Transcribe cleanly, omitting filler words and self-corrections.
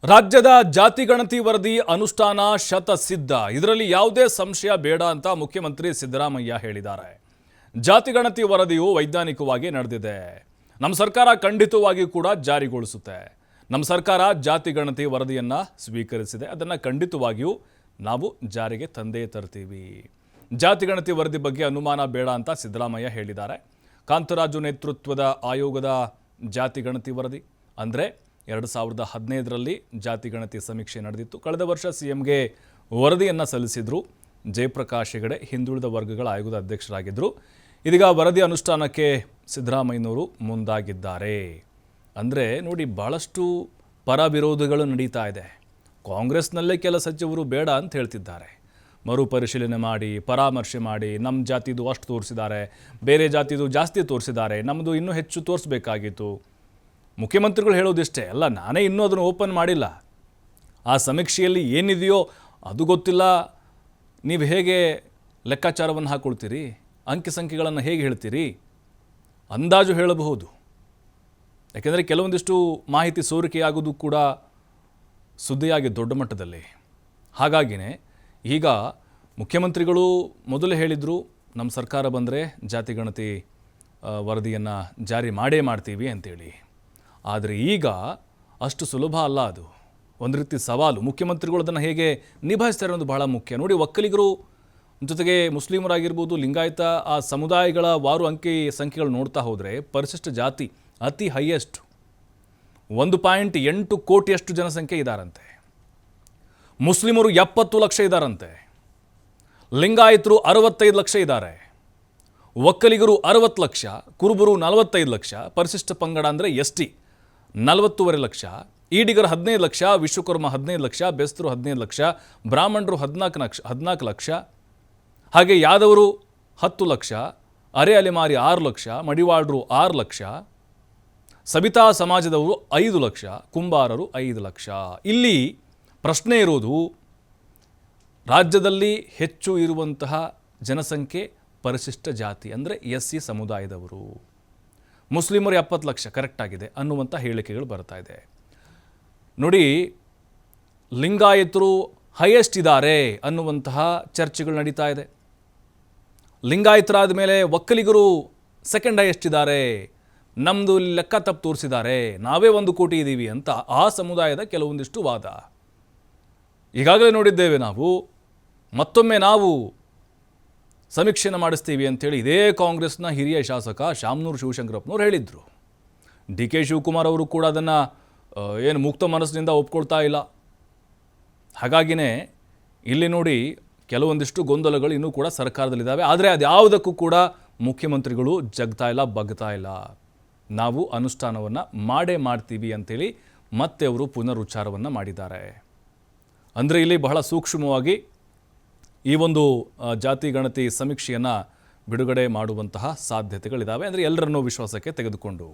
ರಾಜ್ಯದ ಜಾತಿ ಗಣತಿ ವರದಿ ಅನುಷ್ಠಾನ ಶತಸಿದ್ಧ. ಇದರಲ್ಲಿ ಯಾವುದೇ ಸಂಶಯ ಬೇಡ ಅಂತ ಮುಖ್ಯಮಂತ್ರಿ ಸಿದ್ದರಾಮಯ್ಯ ಹೇಳಿದ್ದಾರೆ. ಜಾತಿ ಗಣತಿ ವರದಿಯು ವೈಜ್ಞಾನಿಕವಾಗಿ ನಡೆದಿದೆ. ನಮ್ಮ ಸರ್ಕಾರ ಖಂಡಿತವಾಗಿ ಕೂಡ ಜಾರಿಗೊಳಿಸುತ್ತೆ. ನಮ್ಮ ಸರ್ಕಾರ ಜಾತಿ ಗಣತಿ ವರದಿಯನ್ನು ಸ್ವೀಕರಿಸಿದೆ. ಅದನ್ನು ಖಂಡಿತವಾಗಿಯೂ ನಾವು ಜಾರಿಗೆ ತಂದೇ ತರ್ತೀವಿ. ಜಾತಿ ಗಣತಿ ವರದಿ ಬಗ್ಗೆ ಅನುಮಾನ ಬೇಡ ಅಂತ ಸಿದ್ದರಾಮಯ್ಯ ಹೇಳಿದ್ದಾರೆ. ಕಾಂತರಾಜು ನೇತೃತ್ವದ ಆಯೋಗದ ಜಾತಿ ಗಣತಿ ವರದಿ ಅಂದರೆ 2015ರಲ್ಲಿ ಜಾತಿ ಗಣತಿ ಸಮೀಕ್ಷೆ ನಡೆದಿತ್ತು. ಕಳೆದ ವರ್ಷ ಸಿಎಂಗೆ ವರದಿಯನ್ನು ಸಲ್ಲಿಸಿದ್ರು. ಜಯಪ್ರಕಾಶ್ ಹೆಗಡೆ ಹಿಂದುಳಿದ ವರ್ಗಗಳ ಆಯೋಗದ ಅಧ್ಯಕ್ಷರಾಗಿದ್ದರು. ಇದೀಗ ವರದಿ ಅನುಷ್ಠಾನಕ್ಕೆ ಸಿದ್ದರಾಮಯ್ಯನವರು ಮುಂದಾಗಿದ್ದಾರೆ. ಅಂದರೆ ನೋಡಿ, ಭಾಳಷ್ಟು ಪರ ವಿರೋಧಗಳು ನಡೀತಾ ಇದೆ. ಕಾಂಗ್ರೆಸ್ನಲ್ಲೇ ಕೆಲ ಸಚಿವರು ಬೇಡ ಅಂತ ಹೇಳ್ತಿದ್ದಾರೆ. ಮರುಪರಿಶೀಲನೆ ಮಾಡಿ, ಪರಾಮರ್ಶೆ ಮಾಡಿ, ನಮ್ಮ ಜಾತಿದು ಅಷ್ಟು ತೋರಿಸಿದ್ದಾರೆ, ಬೇರೆ ಜಾತಿದು ಜಾಸ್ತಿ ತೋರಿಸಿದ್ದಾರೆ, ನಮ್ಮದು ಇನ್ನೂ ಹೆಚ್ಚು ತೋರಿಸಬೇಕಾಗಿತ್ತು. ಮುಖ್ಯಮಂತ್ರಿಗಳು ಹೇಳೋದಿಷ್ಟೇ ಅಲ್ಲ, ನಾನೇ ಇನ್ನೂ ಅದನ್ನು ಓಪನ್ ಮಾಡಿಲ್ಲ. ಆ ಸಮೀಕ್ಷೆಯಲ್ಲಿ ಏನಿದೆಯೋ ಅದು ಗೊತ್ತಿಲ್ಲ. ನೀವು ಹೇಗೆ ಲೆಕ್ಕಾಚಾರವನ್ನು ಹಾಕ್ಕೊಳ್ತೀರಿ? ಅಂಕಿ ಸಂಖ್ಯೆಗಳನ್ನು ಹೇಗೆ ಹೇಳ್ತೀರಿ? ಅಂದಾಜು ಹೇಳಬಹುದು. ಯಾಕೆಂದರೆ ಕೆಲವೊಂದಿಷ್ಟು ಮಾಹಿತಿ ಸೋರಿಕೆಯಾಗೋದು ಕೂಡ ಸುದ್ದಿಯಾಗಿ ದೊಡ್ಡ ಮಟ್ಟದಲ್ಲಿ. ಹಾಗಾಗಿಯೇ ಈಗ ಮುಖ್ಯಮಂತ್ರಿಗಳು ಮೊದಲೇ ಹೇಳಿದರು, ನಮ್ಮ ಸರ್ಕಾರ ಬಂದರೆ ಜಾತಿ ಗಣತಿ ವರದಿಯನ್ನು ಜಾರಿ ಮಾಡೇ ಮಾಡ್ತೀವಿ ಅಂತೇಳಿ. ಆದರೆ ಈಗ ಅಷ್ಟು ಸುಲಭ ಅಲ್ಲ. ಅದು ಒಂದು ರೀತಿ ಸವಾಲು. ಮುಖ್ಯಮಂತ್ರಿಗಳು ಅದನ್ನು ಹೇಗೆ ನಿಭಾಯಿಸ್ತಾರೆ ಅನ್ನೋದು ಬಹಳ ಮುಖ್ಯ. ನೋಡಿ, ಒಕ್ಕಲಿಗರು ಜೊತೆಗೆ ಮುಸ್ಲಿಮರಾಗಿರ್ಬೋದು, ಲಿಂಗಾಯತ ಆ ಸಮುದಾಯಗಳ ವಾರು ಅಂಕಿ ಸಂಖ್ಯೆಗಳು ನೋಡ್ತಾ ಹೋದರೆ ಪರಿಶಿಷ್ಟ ಜಾತಿ ಅತಿ ಹೈಯೆಸ್ಟ್ 1.8 ಕೋಟಿಯಷ್ಟು ಜನಸಂಖ್ಯೆ ಇದ್ದಾರಂತೆ. ಮುಸ್ಲಿಮರು 70 ಲಕ್ಷ ಇದ್ದಾರಂತೆ. ಲಿಂಗಾಯತರು 65 ಲಕ್ಷ ಇದ್ದಾರೆ. ಒಕ್ಕಲಿಗರು 60 ಲಕ್ಷ, ಕುರುಬರು 45 ಲಕ್ಷ, ಪರಿಶಿಷ್ಟ ಪಂಗಡ ಅಂದರೆ ST 40.5 ಲಕ್ಷ, ಈಡಿಗರು 15 ಲಕ್ಷ, ವಿಶ್ವಕರ್ಮ 15 ಲಕ್ಷ, ಬೆಸ್ತರು 15 ಲಕ್ಷ, ಬ್ರಾಹ್ಮಣರು 14 ಲಕ್ಷ, ಹಾಗೆ ಯಾದವರು 10 ಲಕ್ಷ, ಅರೆ ಅಲೆಮಾರಿ 6 ಲಕ್ಷ, ಮಡಿವಾಳರು 6 ಲಕ್ಷ, ಸಬಿತಾ ಸಮಾಜದವರು 5 ಲಕ್ಷ, ಕುಂಬಾರರು 5 ಲಕ್ಷ. ಇಲ್ಲಿ ಪ್ರಶ್ನೆ ಇರೋದು, ರಾಜ್ಯದಲ್ಲಿ ಹೆಚ್ಚು ಇರುವಂತಹ ಜನಸಂಖ್ಯೆ ಪರಿಶಿಷ್ಟ ಜಾತಿ ಅಂದರೆ SC ಸಮುದಾಯದವರು. ಮುಸ್ಲಿಮರು 70 ಲಕ್ಷ ಕರೆಕ್ಟ್ ಆಗಿದೆ ಅನ್ನುವಂಥ ಹೇಳಿಕೆಗಳು ಬರ್ತಾ ಇದೆ. ನೋಡಿ, ಲಿಂಗಾಯತರು ಹೈಯೆಸ್ಟ್ ಇದ್ದಾರೆ ಅನ್ನುವಂತಹ ಚರ್ಚೆಗಳು ನಡೀತಾ ಇದೆ. ಲಿಂಗಾಯತರಾದ ಮೇಲೆ ಒಕ್ಕಲಿಗರು ಸೆಕೆಂಡ್ ಹೈಯೆಸ್ಟ್ ಇದ್ದಾರೆ, ನಮ್ಮದು ಲೆಕ್ಕ ತಪ್ಪು ತೋರಿಸಿದ್ದಾರೆ, ನಾವೇ 1 ಕೋಟಿ ಇದ್ದೀವಿ ಅಂತ ಆ ಸಮುದಾಯದ ಕೆಲವೊಂದಿಷ್ಟು ವಾದ. ಈಗಾಗಲೇ ನೋಡಿದ್ದೇವೆ ನಾವು. ಮತ್ತೊಮ್ಮೆ ನಾವು ಸಮೀಕ್ಷೆಯನ್ನು ಮಾಡಿಸ್ತೀವಿ ಅಂಥೇಳಿ ಇದೇ ಕಾಂಗ್ರೆಸ್ನ ಹಿರಿಯ ಶಾಸಕ ಶಾಮನೂರು ಶಿವಶಂಕರಪ್ಪನವ್ರು ಹೇಳಿದರು. DK ಶಿವಕುಮಾರ್ ಅವರು ಕೂಡ ಅದನ್ನು ಏನು ಮುಕ್ತ ಮನಸ್ಸಿನಿಂದ ಒಪ್ಕೊಳ್ತಾ ಇಲ್ಲ. ಹಾಗಾಗಿಯೇ ಇಲ್ಲಿ ನೋಡಿ, ಕೆಲವೊಂದಿಷ್ಟು ಗೊಂದಲಗಳು ಇನ್ನೂ ಕೂಡ ಸರ್ಕಾರದಲ್ಲಿದ್ದಾವೆ. ಆದರೆ ಅದು ಯಾವುದಕ್ಕೂ ಕೂಡ ಮುಖ್ಯಮಂತ್ರಿಗಳು ಜಗ್ತಾ ಇಲ್ಲ, ಬಗ್ತಾ ಇಲ್ಲ. ನಾವು ಅನುಷ್ಠಾನವನ್ನು ಮಾಡೇ ಮಾಡ್ತೀವಿ ಅಂಥೇಳಿ ಮತ್ತೆ ಅವರು ಪುನರುಚ್ಚಾರವನ್ನು ಮಾಡಿದ್ದಾರೆ. ಅಂದರೆ ಇಲ್ಲಿ ಬಹಳ ಸೂಕ್ಷ್ಮವಾಗಿ ಈ ಒಂದು ಜಾತಿ ಗಣತಿ ಸಮೀಕ್ಷೆಯನ್ನು ಬಿಡುಗಡೆ ಮಾಡುವಂತಹ ಸಾಧ್ಯತೆಗಳಿದ್ದಾವೆ. ಅಂದರೆ ಎಲ್ಲರನ್ನೂ ವಿಶ್ವಾಸಕ್ಕೆ ತೆಗೆದುಕೊಂಡು